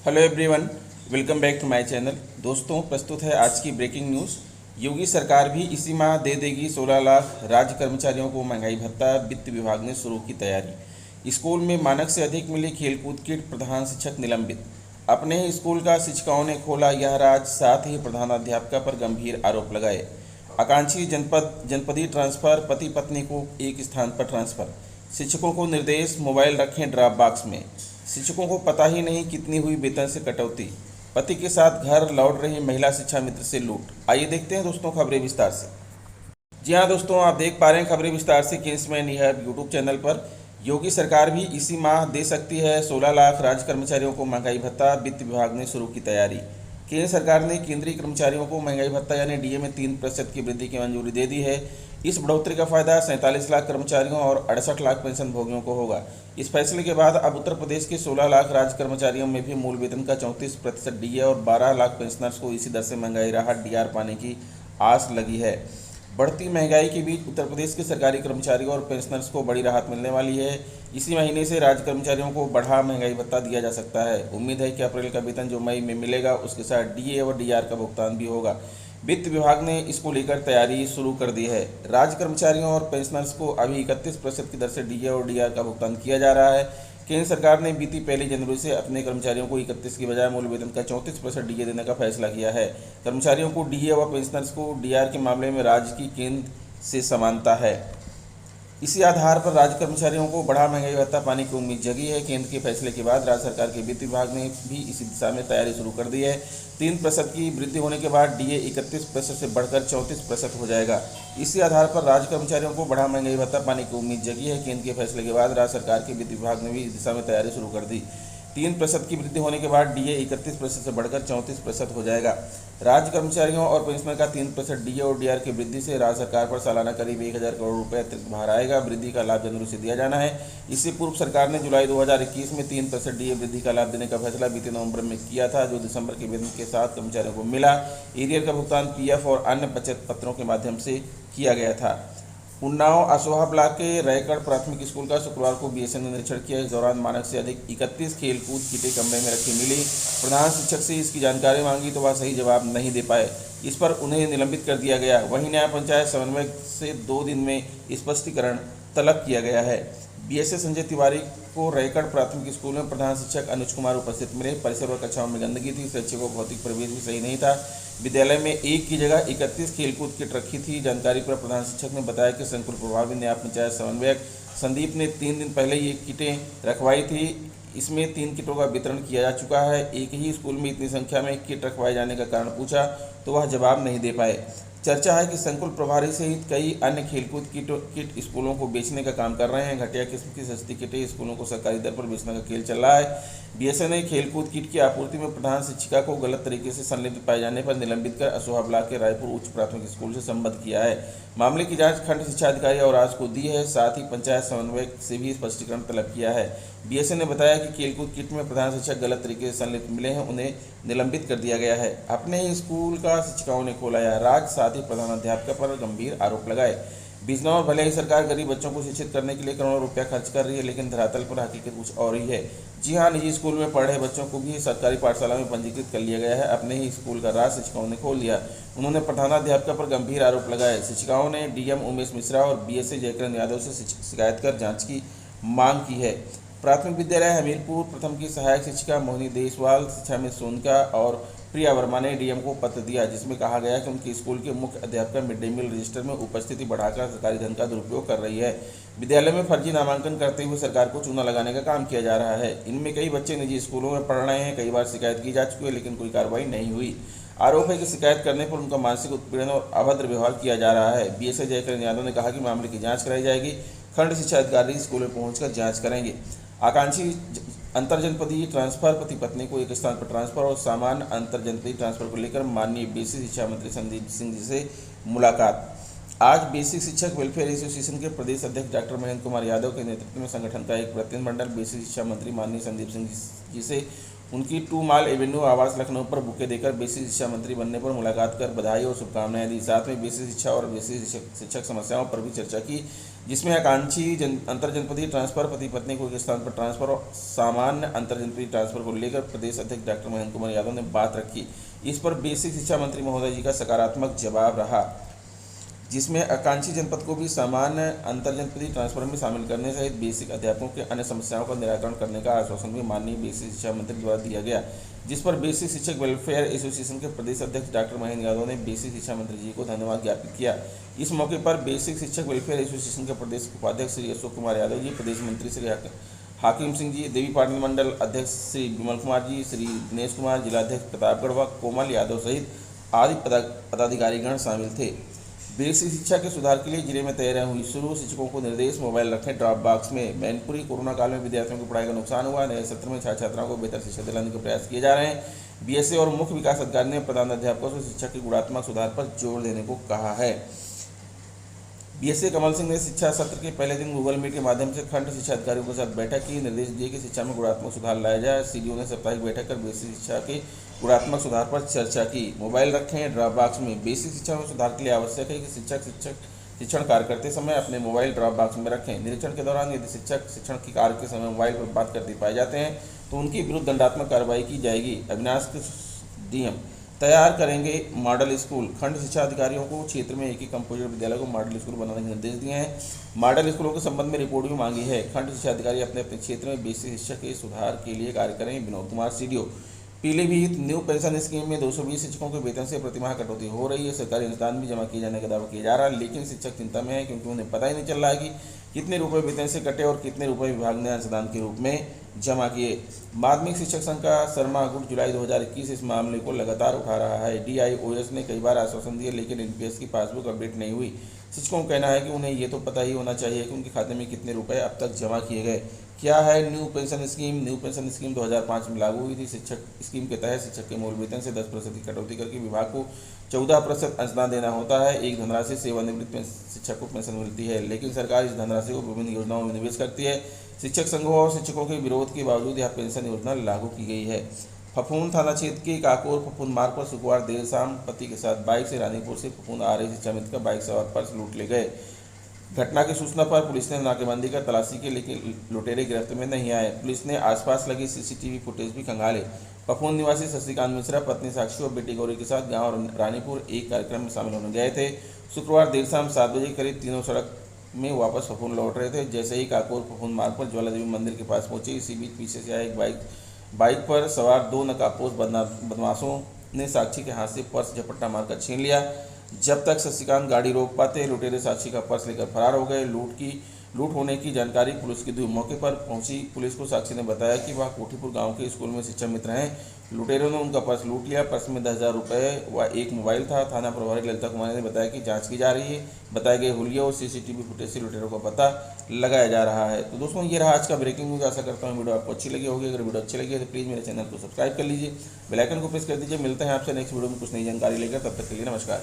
Hello everyone, welcome back to my channel. दोस्तों, प्रस्तुत है आज की ब्रेकिंग न्यूज़। योगी सरकार भी इसी माह दे देगी 16 लाख राज्य कर्मचारियों को महंगाई भत्ता, वित्त विभाग ने शुरू की तैयारी। स्कूल में मानक से अधिक मिली खेलकूद किट, प्रधान शिक्षक निलंबित। अपने ही स्कूल का शिक्षकों ने खोला यह राज, साथ ही प्रधानाध्यापिका पर गंभीर आरोप लगाए। आकांक्षी जनपदीय ट्रांसफर, पति पत्नी को एक स्थान पर ट्रांसफर। शिक्षकों को निर्देश, मोबाइल रखें ड्रॉप बॉक्स में। शिक्षकों को पता ही नहीं कितनी हुई वेतन से कटौती। पति के साथ घर लौट रही महिला शिक्षा मित्र से लूट। आइए देखते हैं दोस्तों खबरें विस्तार से। जी हाँ दोस्तों, आप देख पा रहे हैं खबरें विस्तार से किंग्समैन यह यूट्यूब चैनल पर। योगी सरकार भी इसी माह दे सकती है 16 लाख राज्य कर्मचारियों को महंगाई भत्ता, वित्त विभाग ने शुरू की तैयारी। केंद्र सरकार ने केंद्रीय कर्मचारियों को महंगाई भत्ता यानी डीए में 3% की वृद्धि की मंजूरी दे दी है। इस बढ़ोतरी का फायदा 47 लाख कर्मचारियों और 68 लाख पेंशन भोगियों को होगा। इस फैसले के बाद अब उत्तर प्रदेश के 16 लाख राज्य कर्मचारियों में भी मूल वेतन का 34% डीए और 12 लाख पेंशनर्स को इसी दर से महंगाई राहत डीआर पाने की आस लगी है। बढ़ती महंगाई के बीच उत्तर प्रदेश के सरकारी कर्मचारियों और पेंशनर्स को बड़ी राहत मिलने वाली है। इसी महीने से राज्य कर्मचारियों को बढ़ा महंगाई भत्ता दिया जा सकता है। उम्मीद है कि अप्रैल का वेतन जो मई में मिलेगा उसके साथ डीए और डीआर का भुगतान भी होगा। वित्त विभाग ने इसको लेकर तैयारी शुरू कर दी है। राज्य कर्मचारियों और पेंशनर्स को अभी 31% की दर से डीए और डीआर का भुगतान किया जा रहा है। केंद्र सरकार ने बीती 1 जनवरी से अपने कर्मचारियों को 31 की बजाय मूल वेतन का 34% डीए देने का फैसला किया है। कर्मचारियों को डीए व पेंशनर्स को डीआर के मामले में राज्य की केंद्र से समानता है। इसी आधार पर राज्य कर्मचारियों को बढ़ा महंगाई भत्ता पाने की उम्मीद जगी है। केंद्र के फैसले के बाद राज्य सरकार के वित्त विभाग ने भी इसी दिशा में तैयारी शुरू कर दी है। 3% की वृद्धि होने के बाद डीए 31% से बढ़कर 34% हो जाएगा। इसी आधार पर राज्य कर्मचारियों को बढ़ा महंगाई भत्ता पाने की उम्मीद जगी है। केंद्र के फैसले के बाद राज्य सरकार के वित्त विभाग ने भी इस दिशा में तैयारी शुरू कर दी। 3% की वृद्धि होने के बाद डीए 31% से बढ़कर 34% हो जाएगा। राज्य कर्मचारियों और पेंशनर का 3% डीए और डीआर की वृद्धि से राज्य सरकार पर सालाना करीब 1000 करोड़ रुपए अतिरिक्त भार आएगा। वृद्धि का लाभ जनवरी से दिया जाना है। इससे पूर्व सरकार ने जुलाई 2021 में 3% डीए वृद्धि का लाभ देने का फैसला बीते नवंबर में किया था, जो दिसंबर के वेतन के साथ कर्मचारियों को मिला। एरियर का भुगतान पीएफ और अन्य बचत पत्रों के माध्यम से किया गया था। उन्नाव असोहा ब्लॉक के रैकड़ प्राथमिक स्कूल का शुक्रवार को बीएसएन ने निरीक्षण किया। इस दौरान मानक से अधिक 31 खेलकूद किटें कमरे में रखी मिली। प्रधान शिक्षक से इसकी जानकारी मांगी तो वह सही जवाब नहीं दे पाए। इस पर उन्हें निलंबित कर दिया गया। वहीं न्याय पंचायत समन्वयक से 2 दिन में स्पष्टीकरण तलब किया गया है। बीएसए संजय तिवारी को रैकड़ प्राथमिक स्कूल में प्रधान शिक्षक अनुज कुमार उपस्थित मिले। परिसर व कक्षाओं में गंदगी थी। शिक्षकों का भौतिक परिवेश भी सही नहीं था। विद्यालय में एक की जगह 31 खेलकूद किट रखी थी। जानकारी पर प्रधान शिक्षक ने बताया कि संकुल प्रभावी न्याय पंचायत समन्वयक संदीप ने 3 दिन पहले ये किटें रखवाई थी। इसमें 3 किटों का वितरण किया जा चुका है। एक ही स्कूल में इतनी संख्या में किट रखवाए जाने का कारण पूछा तो वह जवाब नहीं दे पाए। चर्चा है कि संकुल प्रभारी सहित कई अन्य खेलकूद किट स्कूलों को बेचने का काम कर रहे हैं। घटिया किस्म की सस्ती किटें स्कूलों को सरकारी दर पर बेचने का खेल चल रहा है। बीएसए ने खेलकूद किट की आपूर्ति में प्रधान शिक्षिका को गलत तरीके से संलिप्त पाए जाने पर निलंबित कर असोहा ब्लॉक के रायपुर उच्च प्राथमिक स्कूल से संबद्ध किया है। मामले की जांच खंड शिक्षा अधिकारी और आज को दी है। साथ ही पंचायत समन्वयक से भी स्पष्टीकरण तलब किया है। बीएसए ने बताया कि खेलकूद किट में प्रधान शिक्षक गलत तरीके से संलिप्त मिले हैं, उन्हें निलंबित कर दिया गया है। अपने ही स्कूल का शिक्षिकाओं ने खोला यह राज, साथ ही प्रधानाध्यापिका पर गंभीर आरोप लगाए। बिजनौर भले ही सरकार गरीब बच्चों को शिक्षित करने के लिए करोड़ों रुपया खर्च कर रही है, लेकिन धरातल पर हकीकत कुछ और ही है। जी हाँ, निजी स्कूल में पढ़ रहे बच्चों को भी सरकारी पाठशाला में पंजीकृत कर लिया गया है। अपने ही स्कूल का राज शिक्षिकाओं ने खोल दिया। उन्होंने प्रधानाध्यापिका पर गंभीर आरोप लगाए। शिक्षिकाओं ने डीएम उमेश मिश्रा और बीएसए जयकिरण यादव से शिकायत कर जाँच की मांग की है। प्राथमिक विद्यालय हमीरपुर प्रथम की सहायक शिक्षिका मोहिनी देसवाल, शिक्षा में सोनका और प्रिया वर्मा ने डीएम को पत्र दिया, जिसमें कहा गया कि उनके स्कूल के मुख्य अध्यापिका मिड डे मील रजिस्टर में उपस्थिति बढ़ाकर सरकारी धन का दुरुपयोग कर रही है। विद्यालय में फर्जी नामांकन करते हुए सरकार को चूना लगाने का काम किया जा रहा है। इनमें कई बच्चे निजी स्कूलों में पढ़ रहे हैं। कई बार शिकायत की जा चुकी है, लेकिन कोई कार्रवाई नहीं हुई। आरोप है कि शिकायत करने पर उनका मानसिक उत्पीड़न और अभद्र व्यवहार किया जा रहा है। बीएसए जयकिरण यादव ने कहा कि मामले की जाँच कराई जाएगी। खंड शिक्षा अधिकारी स्कूल में पहुंचकर जांच करेंगे। आकांक्षी अंतरजनपदीय ट्रांसफर, पति पत्नी को एक स्थान पर ट्रांसफर और सामान्य अंतरजनपदीय ट्रांसफर को लेकर माननीय बेसिक शिक्षा मंत्री संदीप सिंह जी से मुलाकात। आज बेसिक शिक्षक वेलफेयर एसोसिएशन के प्रदेश अध्यक्ष डॉक्टर महेंद्र कुमार यादव के नेतृत्व में संगठन का एक प्रतिनिधिमंडल बेसिक शिक्षा मंत्री माननीय संदीप सिंह जी से उनकी 2 माइल एवेन्यू आवास लखनऊ पर बुके देकर बेसिक शिक्षा मंत्री बनने पर मुलाकात कर बधाई और शुभकामनाएं दी। साथ में बेसिक शिक्षा और बेसिक शिक्षक समस्याओं पर भी चर्चा की। जिसमें आकांक्षी अंतर जनपदीय ट्रांसफर, पति पत्नी को एक स्थान पर ट्रांसफर और सामान्य अंतर जनपदीय ट्रांसफर को लेकर प्रदेश अध्यक्ष डॉक्टर महेंद्र कुमार यादव ने बात रखी। इस पर बेसिक शिक्षा मंत्री महोदय जी का सकारात्मक जवाब रहा, जिसमें आकांक्षी जनपद को भी सामान्य अंतर जनपदीय ट्रांसफर में शामिल करने सहित बेसिक अध्यापकों के अन्य समस्याओं का निराकरण करने का आश्वासन भी माननीय बेसिक शिक्षा मंत्री द्वारा दिया गया, जिस पर बेसिक शिक्षक वेलफेयर एसोसिएशन के प्रदेश अध्यक्ष डॉक्टर महेंद्र यादव ने बेसिक शिक्षा मंत्री जी को धन्यवाद ज्ञापित किया। इस मौके पर बेसिक शिक्षक वेलफेयर एसोसिएशन के प्रदेश उपाध्यक्ष श्री अशोक कुमार यादव जी, प्रदेश मंत्री श्री हाकिम सिंह जी, देवी पाटन मंडल अध्यक्ष श्री विमल कुमार जी, श्री दिनेश कुमार, जिलाध्यक्ष प्रतापगढ़ व कोमल यादव सहित आदि पदाधिकारीगण शामिल थे। बेसिक शिक्षा के सुधार के लिए जिले में तैयारियां हुई शुरू, शिक्षकों को निर्देश, मोबाइल रखें ड्रॉप बॉक्स में। मैनपुरी कोरोना काल में विद्यार्थियों की पढ़ाई का नुकसान हुआ, नए सत्र में छात्र छात्राओं को बेहतर शिक्षा दिलाने के प्रयास किए जा रहे हैं। बीएसए और मुख्य विकास अधिकारी ने प्रधान अध्यापकों से शिक्षा के गुणात्मक सुधार पर जोर देने को कहा है। बीएसए कमल सिंह ने शिक्षा सत्र के पहले दिन गूगल मीट के माध्यम से खंड शिक्षा अधिकारियों के साथ बैठक की, निर्देश दिए कि शिक्षा में गुणात्मक सुधार लाया जाए। सीडीओ ने साप्ताहिक बैठक कर बेसिक शिक्षा के गुणात्मक सुधार पर चर्चा की। मोबाइल रखें ड्रॉप बॉक्स में। बेसिक शिक्षा में सुधार के लिए आवश्यक है कि शिक्षण कार्य करते समय अपने मोबाइल ड्रॉप बॉक्स में रखें। निरीक्षण के दौरान यदि शिक्षक शिक्षण के कार्य के समय मोबाइल पर बात करते पाए जाते हैं तो उनके विरुद्ध दंडात्मक कार्रवाई की जाएगी। अविनाश डीएम तैयार करेंगे मॉडल स्कूल। खंड शिक्षा अधिकारियों को क्षेत्र में एक ही कंपोजिट विद्यालय को मॉडल स्कूल बनाने के निर्देश दिए हैं। मॉडल स्कूलों के संबंध में रिपोर्ट भी मांगी है। खंड शिक्षा अधिकारी अपने अपने क्षेत्र में बेसिक शिक्षा के सुधार के लिए कार्य करें। Vinod Kumar CDO. Pilibhit new pension scheme में 220 शिक्षकों के वेतन से प्रतिमाह कटौती हो रही है। सरकारी अनुदान भी जमा किए जाने का दावा किया जा रहा है, लेकिन शिक्षक चिंता में है क्योंकि उन्हें पता ही नहीं चल रहा है कि कितने रुपए वेतन से कटे और कितने रुपए विभाग ने अंशदान के रूप में जमा किए। माध्यमिक शिक्षक संघ का शर्मा गुट जुलाई 2021 इस मामले को लगातार उठा रहा है। डीआईओएस ने कई बार आश्वासन दिए, लेकिन एनपीएस की पासबुक अपडेट नहीं हुई। शिक्षकों का कहना है कि उन्हें ये तो पता ही होना चाहिए कि उनके खाते में कितने रुपए अब तक जमा किए गए। क्या है new pension scheme? New pension scheme 2005 में लागू हुई थी। शिक्षक स्कीम के तहत शिक्षक के मूल वेतन से 10% की कटौती करके विभाग को 14% अंशदान देना होता है। एक धनराशि सेवानिवृत्त शिक्षक को पेंशन मिलती है, लेकिन सरकार इस धनराशि को विभिन्न योजनाओं में निवेश करती है। शिक्षक संघों और शिक्षकों के विरोध के बावजूद यह पेंशन योजना लागू की गई है। फफूंद थाना क्षेत्र के काकोर फफूंद मार्ग पर शुक्रवार देर शाम पति के साथ बाइक से रानीपुर से फफूंद आ रही शिक्षा मित्र का बाइक सवार पर्स लूट ले गए। घटना की सूचना पर पुलिस ने नाकेबंदी कर तलाशी की, लेकिन लुटेरे गिरफ्त में नहीं आए। पुलिस ने आसपास लगी सीसीटीवी फुटेज भी खंगाले। फफूंद निवासी शशिकांत मिश्रा पत्नी साक्षी और बेटी गौरी के साथ गांव रानीपुर एक कार्यक्रम में शामिल होने गए थे। शुक्रवार देर शाम 7 बजे करीब तीनों सड़क में वापस फफूंद लौट रहे थे। जैसे ही काकोर फफूंद मार्ग पर ज्वाला देवी मंदिर के पास पहुंचे, इसी बीच पीछे से आए एक बाइक पर सवार 2 नकाबपोश बदमाशों ने साक्षी के हाथ से पर्स झपट्टा मारकर छीन लिया। जब तक शशिकांत गाड़ी रोक पाते, लुटेरे साक्षी का पर्स लेकर फरार हो गए। लूट होने की जानकारी पुलिस की दी। मौके पर पहुंची पुलिस को साक्षी ने बताया कि वह कोठीपुर गांव के स्कूल में शिक्षा मित्र हैं। लुटेरों ने उनका पर्स लूट लिया। पर्स में 10,000 रुपये व एक मोबाइल था। थाना प्रभारी ललिता कुमारी ने बताया कि जांच की जा रही है। बताए गए हुलिया और सीसीटीवी फुटेज से लुटेरों का पता लगाया जा रहा है। तो दोस्तों, ये रहा आज का ब्रेकिंग न्यूज़। आशा करता हूँ वीडियो आपको अच्छी लगी होगी। अगर वीडियो अच्छी लगी है तो प्लीज़ मेरे चैनल को सब्सक्राइब कर लीजिए, बेल आइकन को प्रेस कर दीजिए। मिलते हैं आपसे नेक्स्ट वीडियो में कुछ नई जानकारी लेकर। तब तक के लिए नमस्कार।